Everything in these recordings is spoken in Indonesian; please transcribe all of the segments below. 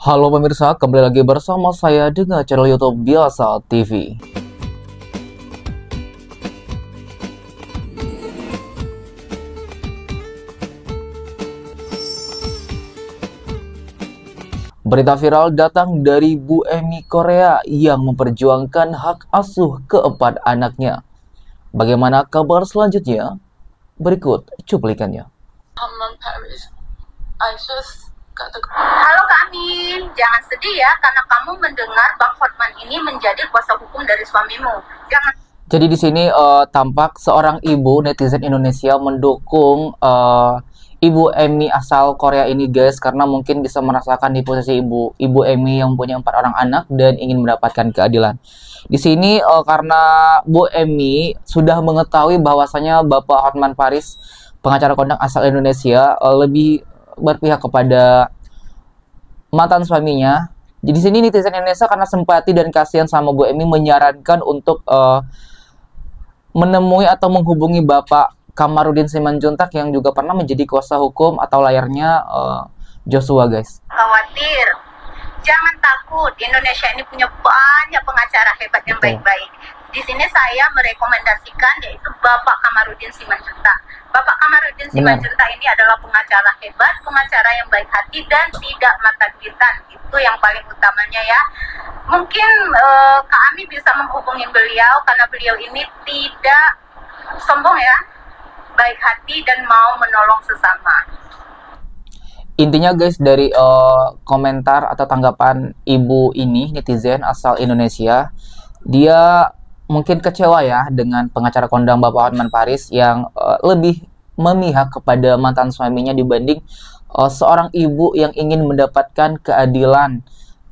Halo pemirsa, kembali lagi bersama saya dengan channel YouTube Biasa TV. Berita viral datang dari Bu Emmy Korea yang memperjuangkan hak asuh keempat anaknya. Bagaimana kabar selanjutnya? Berikut cuplikannya. Halo Kak Amin, jangan sedih ya karena kamu mendengar Bang Hotman ini menjadi kuasa hukum dari suamimu. Jangan. Jadi di sini tampak seorang ibu netizen Indonesia mendukung Ibu Emmy asal Korea ini guys, karena mungkin bisa merasakan di posisi Ibu Emmy yang punya 4 orang anak dan ingin mendapatkan keadilan. Di sini karena Bu Emmy sudah mengetahui bahwasanya Bapak Hotman Paris, pengacara kondang asal Indonesia, lebih berpihak kepada mantan suaminya. Jadi di sini netizen Indonesia karena simpati dan kasihan sama Bu Emmy menyarankan untuk menemui atau menghubungi Bapak Kamarudin Simanjuntak yang juga pernah menjadi kuasa hukum atau layarnya Joshua guys. Khawatir, jangan takut. Indonesia ini punya banyak pengacara hebat yang baik-baik. Di sini saya merekomendasikan yaitu Bapak Kamarudin Simanjuntak. Bapak Kamarudin Simanjuntak ini adalah pengacara hebat, pengacara yang baik hati dan tidak mata duitan. Itu yang paling utamanya ya. Mungkin Kak Ami bisa menghubungi beliau karena beliau ini tidak sombong ya, baik hati dan mau menolong sesama. Intinya guys, dari komentar atau tanggapan ibu ini, netizen asal Indonesia, dia mungkin kecewa ya dengan pengacara kondang Bapak Hotman Paris yang lebih memihak kepada mantan suaminya dibanding seorang ibu yang ingin mendapatkan keadilan,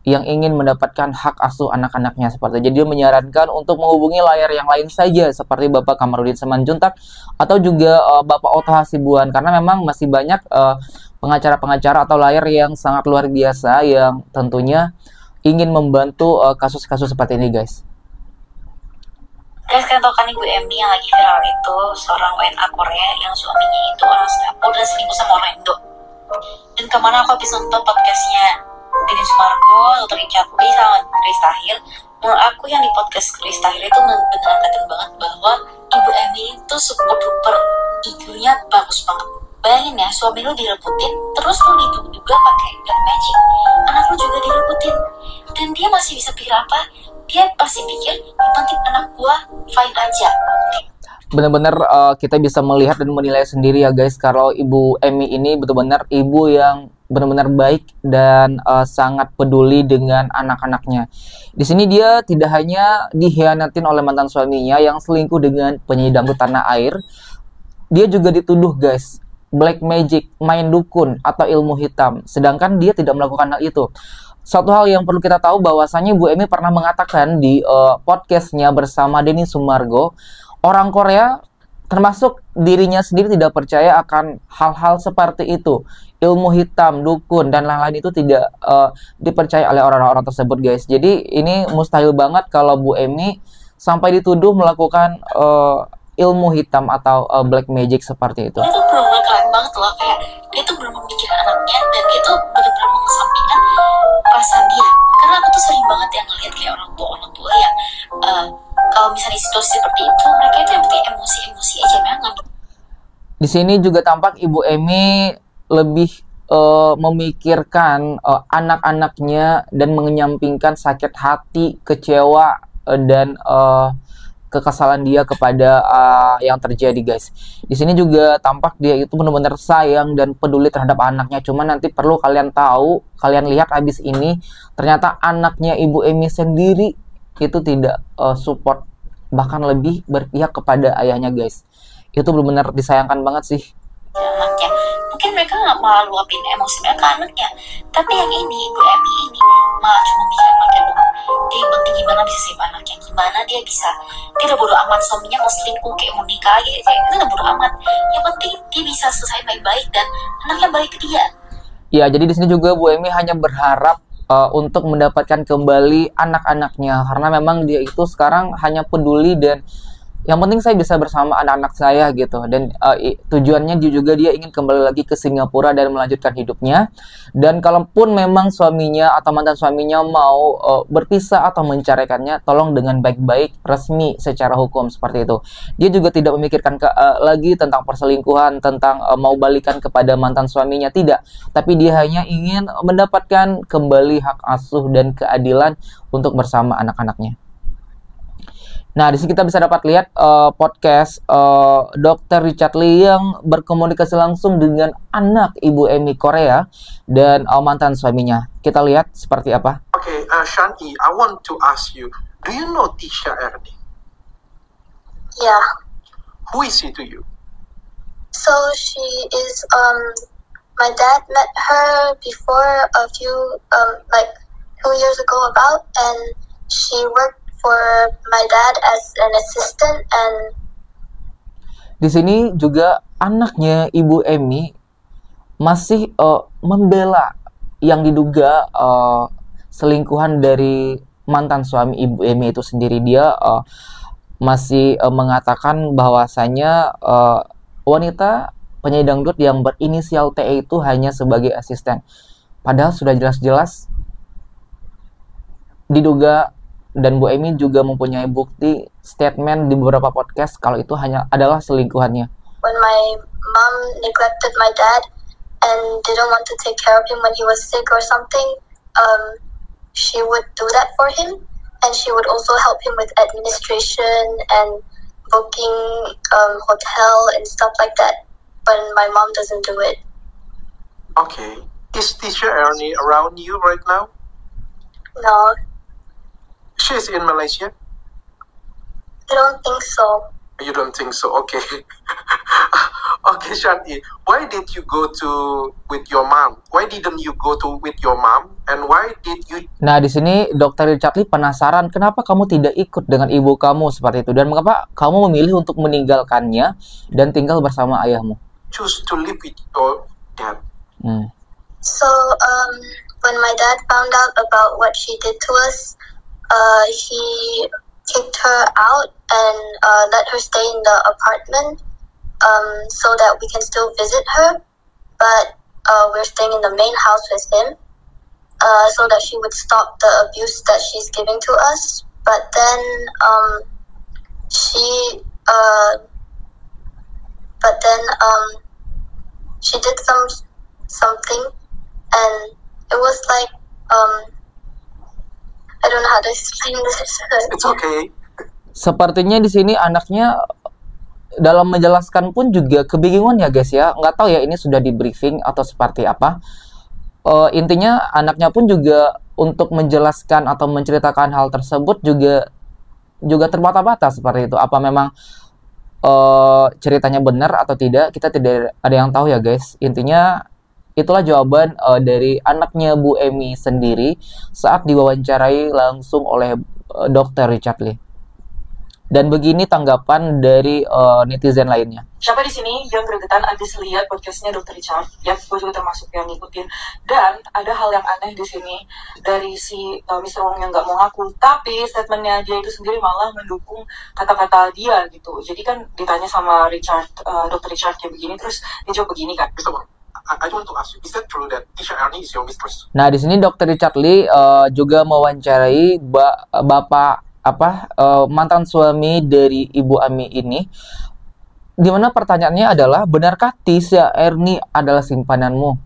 yang ingin mendapatkan hak asuh anak-anaknya seperti itu. Jadi dia menyarankan untuk menghubungi layar yang lain saja seperti Bapak Kamarudin Simanjuntak atau juga Bapak Oto Hasibuan, karena memang masih banyak pengacara-pengacara atau layar yang sangat luar biasa yang tentunya ingin membantu kasus-kasus seperti ini guys. Guys, kalian tau kan Ibu Emmy yang lagi viral itu seorang WNA Korea yang suaminya itu orang Singapura dan selingkuh sama orang Indo. Dan kemana aku habis nonton podcastnya Deddy Sumargo, Dr. Richard Lee sama Chris Tahir. Menurut aku yang di podcast Chris Tahir itu beneran kelihatan banget bahwa Ibu Emmy itu super-duper IQ-nya bagus banget. Bayangin ya, suami lu direbutin, terus lu dituduh juga pakai black magic. Anak lu juga direbutin. Dan dia masih bisa pikir apa? Dia pasti pikir, yang penting anak gua fine aja. Benar-benar kita bisa melihat dan menilai sendiri ya guys, kalau Ibu Emmy ini betul-benar ibu yang benar-benar baik dan sangat peduli dengan anak-anaknya. Di sini dia tidak hanya dikhianatin oleh mantan suaminya yang selingkuh dengan penyanyi dangdut tanah air, dia juga dituduh guys black magic, main dukun atau ilmu hitam, sedangkan dia tidak melakukan hal itu. Satu hal yang perlu kita tahu bahwasanya Bu Emmy pernah mengatakan di podcastnya bersama Deddy Sumargo, orang Korea termasuk dirinya sendiri tidak percaya akan hal-hal seperti itu. Ilmu hitam, dukun, dan lain-lain itu tidak dipercaya oleh orang-orang tersebut guys. Jadi ini mustahil banget kalau Bu Emmy sampai dituduh melakukan ilmu hitam atau black magic seperti itu. Itu benar-benar keren banget loh, kayak dia tuh benar-benar mikirin anaknya dan dia tuh benar-benar mengesampingkan perasaan dia. Karena aku tuh sering banget yang ngeliat kayak orang tua yang kalau misalnya di situasi seperti itu mereka itu yang penting emosi aja memang. Di sini juga tampak Ibu Emmy lebih memikirkan anak-anaknya dan menyampingkan sakit hati, kecewa dan kekesalan dia kepada yang terjadi guys. Di sini juga tampak dia itu benar-benar sayang dan peduli terhadap anaknya. Cuma nanti perlu kalian tahu, kalian lihat habis ini, ternyata anaknya Ibu Emmy sendiri itu tidak support, bahkan lebih berpihak kepada ayahnya guys. Itu benar-benar disayangkan banget sih. Anaknya, mungkin mereka nggak malah luapin emosi mereka ke anaknya, tapi yang ini Ibu Emmy ini malah cuma mikir anaknya doang. Dia yang penting gimana bisa save anaknya, gimana dia udah bodo amat suaminya mau selingkuh kayak mau nikah lagi, kayak itu udah bodo amat. Yang penting dia bisa selesai baik-baik dan anaknya balik ke dia. Ya, jadi di sini juga Bu Emmy hanya berharap untuk mendapatkan kembali anak-anaknya, karena memang dia itu sekarang hanya peduli dan Yang penting saya bisa bersama anak-anak saya gitu. Dan tujuannya juga dia ingin kembali lagi ke Singapura dan melanjutkan hidupnya. Dan kalaupun memang suaminya atau mantan suaminya mau berpisah atau menceraikannya, tolong dengan baik-baik, resmi secara hukum seperti itu. Dia juga tidak memikirkan lagi tentang perselingkuhan, tentang mau balikan kepada mantan suaminya, tidak. Tapi dia hanya ingin mendapatkan kembali hak asuh dan keadilan untuk bersama anak-anaknya. Nah, di sini kita bisa dapat lihat podcast Dr. Richard Lee yang berkomunikasi langsung dengan anak Ibu Emmy Korea dan mantan suaminya. Kita lihat seperti apa. Okay, Shanti, I want to ask you, do you know Tisha Ernie? Yeah. Who is she to you? So she is my dad met her before a few 2 years ago about, and she worked for my dad as an assistant. And di sini juga anaknya Ibu Emmy masih membela yang diduga selingkuhan dari mantan suami Ibu Emmy itu sendiri. Dia masih mengatakan bahwasanya wanita penyanyi dangdut yang berinisial TE itu hanya sebagai asisten. Padahal sudah jelas-jelas diduga, dan Bu Emmy juga mempunyai bukti statement di beberapa podcast kalau itu hanya adalah selingkuhannya. When my mom neglected my dad and didn't want to take care of him when he was sick or something, she would do that for him, and she would also help him with administration and booking hotel and stuff like that when my mom doesn't do it. Okay. Is Tisha Ernie around you right now? No, She's in Malaysia? I don't think so. You don't think so? Okay. Okay, Shanti, why did you go to with your mom? Why didn't you go to with your mom? And why did you... Nah, di sini Dr. Richard Lee penasaran kenapa kamu tidak ikut dengan ibu kamu seperti itu, dan mengapa kamu memilih untuk meninggalkannya dan tinggal bersama ayahmu. Choose to live with your dad. So, when my dad found out about what she did to us, he kicked her out and let her stay in the apartment so that we can still visit her. But we're staying in the main house with him so that she would stop the abuse that she's giving to us. But then she did something, and it was like I don't know how to explain this. It's okay. Sepertinya di sini anaknya dalam menjelaskan pun juga kebingungan ya guys ya. Nggak tahu ya ini sudah di briefing atau seperti apa. Intinya anaknya pun juga untuk menjelaskan atau menceritakan hal tersebut juga terbata-bata seperti itu. Apa memang ceritanya benar atau tidak, kita tidak ada yang tahu ya guys. Intinya itulah jawaban dari anaknya Bu Emmy sendiri saat diwawancarai langsung oleh Dr. Richard Lee. Dan begini tanggapan dari netizen lainnya. Siapa di sini yang gregetan abis lihat podcastnya Dr. Richard? Ya, gue juga termasuk yang ngikutin. Dan ada hal yang aneh di sini dari si Mr. Wong yang nggak mau ngaku, tapi statementnya dia itu sendiri malah mendukung kata-kata dia gitu. Jadi kan ditanya sama Richard, Dr. Richard kayak begini, terus dia jawab begini kan. I want to ask you, is that true that Tisha Ernie is your mistress? Nah, di sini Dr. Richard Lee juga mewawancarai mantan suami dari Ibu Emmy ini, di mana pertanyaannya adalah, benarkah Tisha Ernie adalah simpananmu?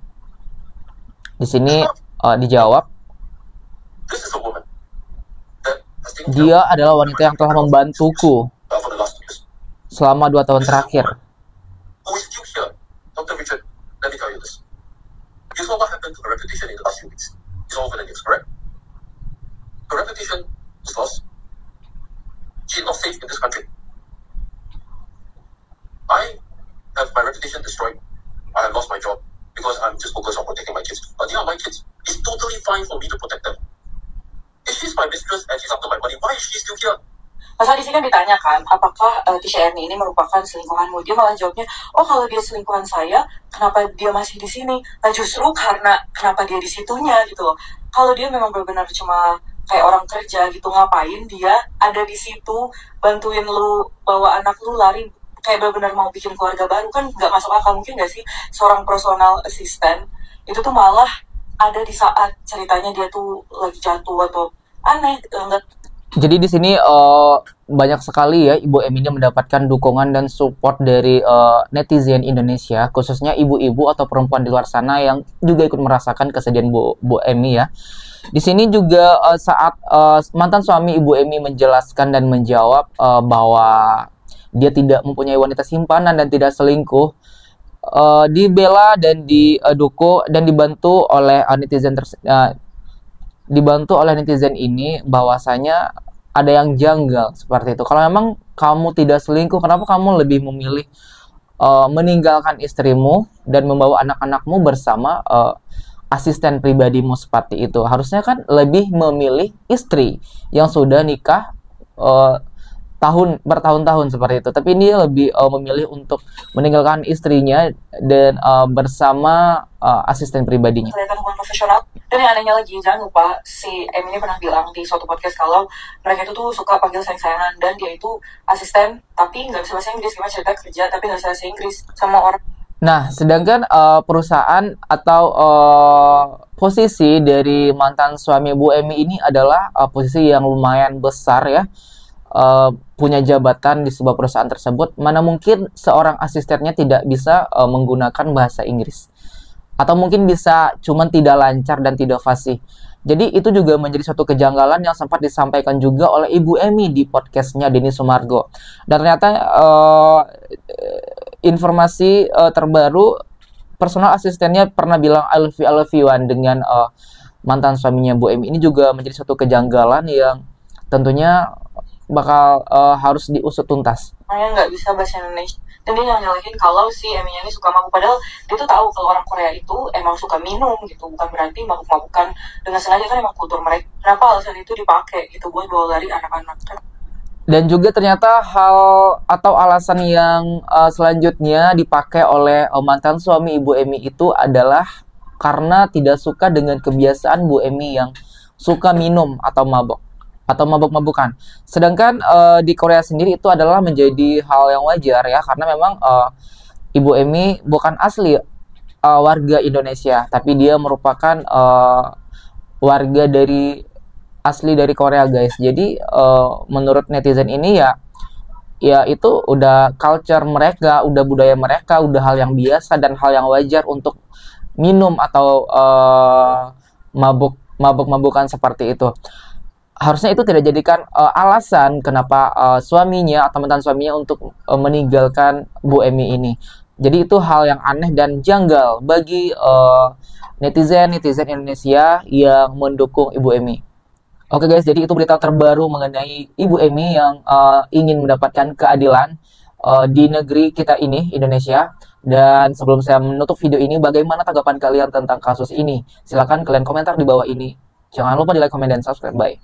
Di sini dijawab, This is a woman that has taken dia adalah wanita yang telah membantuku for the last 2 years. selama 2 tahun terakhir. Who is still here? Dr. Richard, let me tell you this. You saw what happened to her reputation in the last few weeks. It's all over the news, correct? Her reputation is lost. She's not safe in this country. I have my reputation destroyed. I have lost my job because I'm just focused on protecting my kids. But they are my kids. It's totally fine for me to protect them. If she's my mistress and she's after my money, why is she still here? Masa di sini kan ditanyakan, apakah Tisha Ernie ini merupakan selingkuhanmu? Dia malah jawabnya, oh kalau dia selingkuhan saya, kenapa dia masih di sini? Nah justru karena kenapa dia di situnya gitu loh. Kalau dia memang benar-benar cuma kayak orang kerja gitu, ngapain dia ada di situ bantuin lu bawa anak lu lari, kayak benar-benar mau bikin keluarga baru. Kan nggak masuk akal. Mungkin nggak sih seorang personal assistant itu tuh malah ada di saat ceritanya dia tuh lagi jatuh atau aneh, nggak. Jadi di sini banyak sekali ya Ibu Emi ini mendapatkan dukungan dan support dari netizen Indonesia, khususnya ibu-ibu atau perempuan di luar sana yang juga ikut merasakan kesedihan Bu Emi ya. Di sini juga saat mantan suami Ibu Emi menjelaskan dan menjawab bahwa dia tidak mempunyai wanita simpanan dan tidak selingkuh, dibela dan didukung dan dibantu oleh netizen ini bahwasanya ada yang janggal seperti itu. Kalau memang kamu tidak selingkuh, kenapa kamu lebih memilih meninggalkan istrimu dan membawa anak-anakmu bersama asisten pribadimu seperti itu? Harusnya kan lebih memilih istri yang sudah nikah bertahun-tahun seperti itu. Tapi ini lebih memilih untuk meninggalkan istrinya dan bersama asisten pribadinya. Kelihatan hubungan profesional. Dan yang anehnya lagi, jangan lupa si M ini pernah bilang di suatu podcast kalau mereka itu tuh suka panggil sayang-sayangan, dan dia itu asisten tapi nggak bisa bahasa Inggris. Gimana cerita kerja tapi nggak bisa bahasa Inggris sama orang. Nah, sedangkan perusahaan atau posisi dari mantan suami Bu Emi ini adalah posisi yang lumayan besar ya, punya jabatan di sebuah perusahaan tersebut. Mana mungkin seorang asistennya tidak bisa menggunakan bahasa Inggris, atau mungkin bisa cuman tidak lancar dan tidak fasih. Jadi itu juga menjadi suatu kejanggalan yang sempat disampaikan juga oleh Ibu Emi di podcastnya Denny Sumargo. Dan ternyata informasi terbaru, personal asistennya pernah bilang I love you dengan mantan suaminya Bu Emi. Ini juga menjadi suatu kejanggalan yang tentunya bakal harus diusut tuntas. Orangnya nggak bisa bahasa Indonesia, dan dia nyalahin kalau si Emi ini suka mabuk, padahal dia tuh tahu kalau orang Korea itu emang suka minum gitu, bukan berarti mabuk-mabukan dengan sengaja, kan emang kultur mereka. Kenapa alasan itu dipakai gitu buat bawa lari anak-anak kan? Dan juga ternyata hal atau alasan yang selanjutnya dipakai oleh mantan suami Ibu Emi itu adalah karena tidak suka dengan kebiasaan Bu Emi yang suka minum atau mabuk-mabukan. Sedangkan di Korea sendiri itu adalah menjadi hal yang wajar ya, karena memang Ibu Emi bukan asli warga Indonesia, tapi dia merupakan warga asli dari Korea guys. Jadi menurut netizen ini ya itu udah culture mereka, udah budaya mereka, udah hal yang biasa dan hal yang wajar untuk minum atau mabuk-mabukan seperti itu. Harusnya itu tidak jadikan alasan kenapa suaminya atau mantan suaminya untuk meninggalkan Bu Emi ini. Jadi itu hal yang aneh dan janggal bagi netizen Indonesia yang mendukung Ibu Emi. Oke guys, jadi itu berita terbaru mengenai Ibu Emi yang ingin mendapatkan keadilan di negeri kita ini, Indonesia. Dan sebelum saya menutup video ini, bagaimana tanggapan kalian tentang kasus ini? Silahkan kalian komentar di bawah ini. Jangan lupa di like, komen, dan subscribe. Bye.